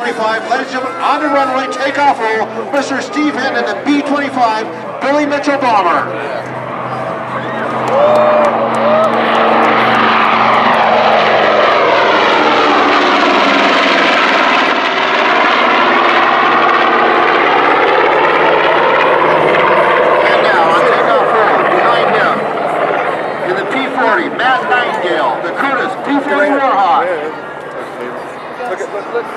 B-25, ladies and gentlemen, on the runway, takeoff roll, Mr. Steve Hinton, the B-25, Billy Mitchell bomber. The Curtis P-40 Warhawk. Look.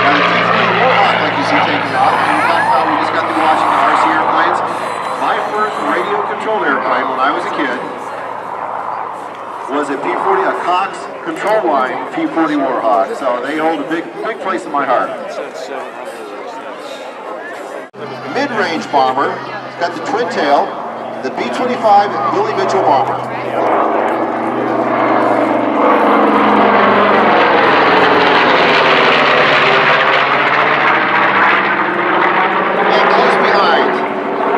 Now the P-40 Warhawk, like you see taking off, and we talked about, we just got through watching the RC airplanes. My first radio-controlled airplane when I was a kid was a P-40, a Cox control line P-40 Warhawk. So they hold a big place in my heart. Mid-range bomber, it's got the twin tail, the B-25 Billy Mitchell bomber. And close behind,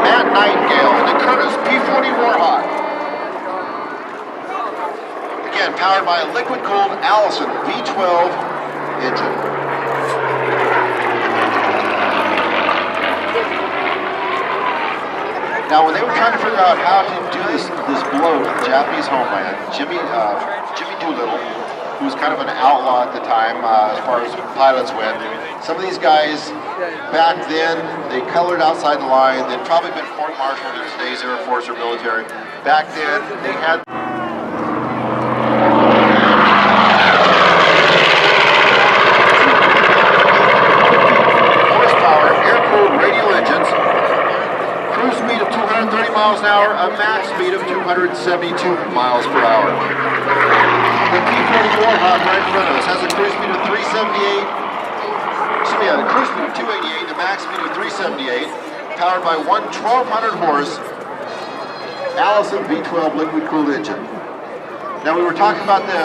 Matt Nightingale and the Curtis P-40 Warhawk. Again, powered by a liquid-cooled Allison V12 engine. Now, when they were trying to figure out how to do this blow in Japanese homeland, Jimmy Doolittle, who was kind of an outlaw at the time as far as pilots went, some of these guys back then, they colored outside the line. They'd probably been court-martialed in today's Air Force or military. Back then, they had horsepower, air-cooled radial engines, cruise speed of 230 miles an hour, a max speed of 272 miles per hour. The P-40 Warhawk right in front of us has a cruise speed of 288, a max speed of 378, powered by one 1200 horse Allison V12 liquid-cooled engine. Now we were talking about the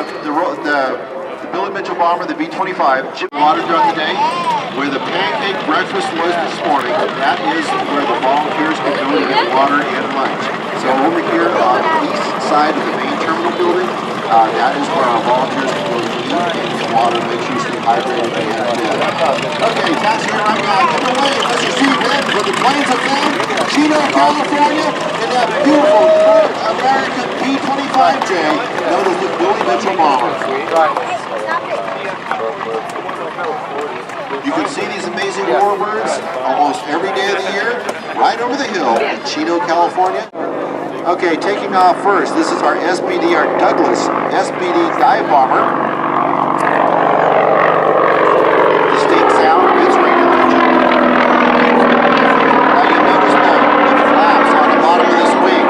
Billy Mitchell bomber, the B-25, Jim water throughout the day. Where the pancake breakfast was this morning, that is where the volunteers can go to get water and lunch. So over here on the east side of the main terminal building, that is where our volunteers can go to eat and get water, make sure you stay hydrated. Okay, taxi right now, come away, Mr. Steve Hinton for the Plains of Fame, Chino, California, in that beautiful North American B-25J, known as the Billy Mitchell bomber. You can see these amazing warbirds almost every day of the year, right over the hill in Chino, California. Okay, taking off first, this is our SBD, our Douglas SBD dive bomber. Distinct sound, it's radial engine. Now you notice the flaps on the bottom of this wing.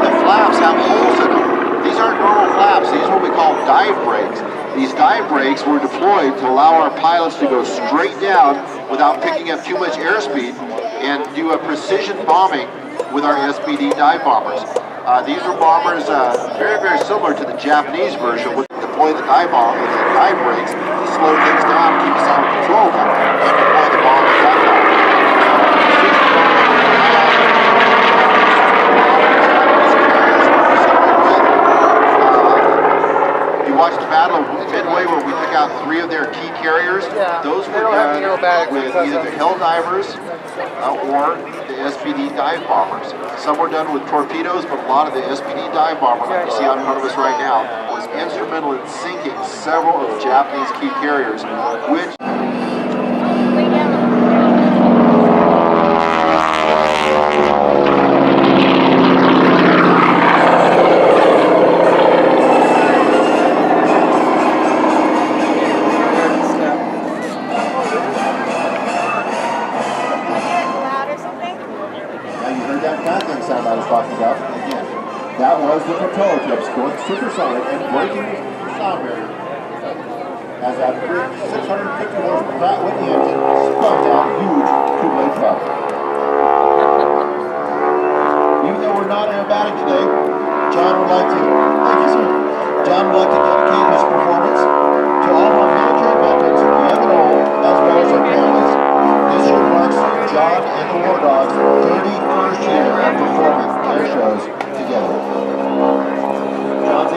The flaps have holes in them. These aren't normal flaps, these are what we call dive brakes. These dive brakes were deployed to allow our pilots to go straight down without picking up too much airspeed and do a precision bombing with our SBD dive bombers. These were bombers very, very similar to the Japanese version, which deploy the dive bomb with the dive brakes to slow things down, keep us under control, and deploy the bomb with that bomb. Watched the Battle of Midway where we took out 3 of their key carriers. Yeah, those were done with either the Hell Divers or the SBD dive bombers. Some were done with torpedoes, but a lot of the SBD dive bomber, like you see on front of us right now, was instrumental in sinking several of the Japanese key carriers, which sound I was talking about. Again, that was the propeller tips going supersonic and breaking the sound barrier. As that big 650 horse Pratt Whitney engine spun down huge two-blade truck. Even though we're not aerobatic today, John would like to dedicate his performance to all our military veterans, young and old, as well as their families. This year marks John and the War Dogs' 31st year of performing air shows together. John's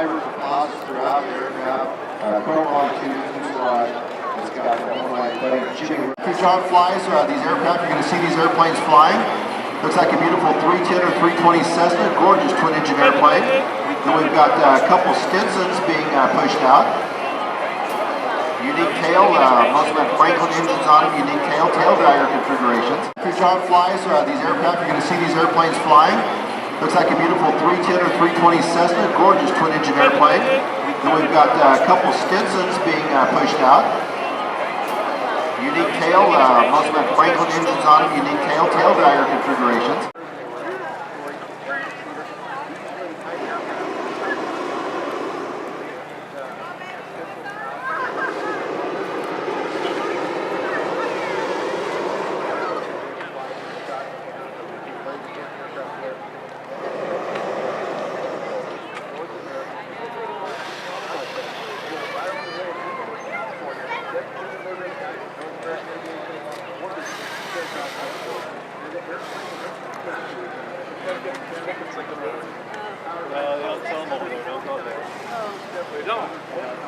driver's applause throughout the aircraft. Chrome longitude, fuselage. It's got my buddy Jimmy. John flies these aircraft. You're going to see these airplanes flying. Looks like a beautiful 310 or 320 Cessna, gorgeous twin-engine airplane. Then we've got a couple Stinsons being pushed out. Unique tail, most of them have Franklin engines on them, unique tail dragger configurations. John flies these aircraft. You're going to see these airplanes flying. Looks like a beautiful 310 or 320 Cessna, gorgeous twin-engine airplane. Then we've got a couple Stinsons being pushed out. Unique tail, most of them have Franklin engines on them, unique tail dragger configurations. Well, they'll tell them over there, don't go there. Oh. We don't.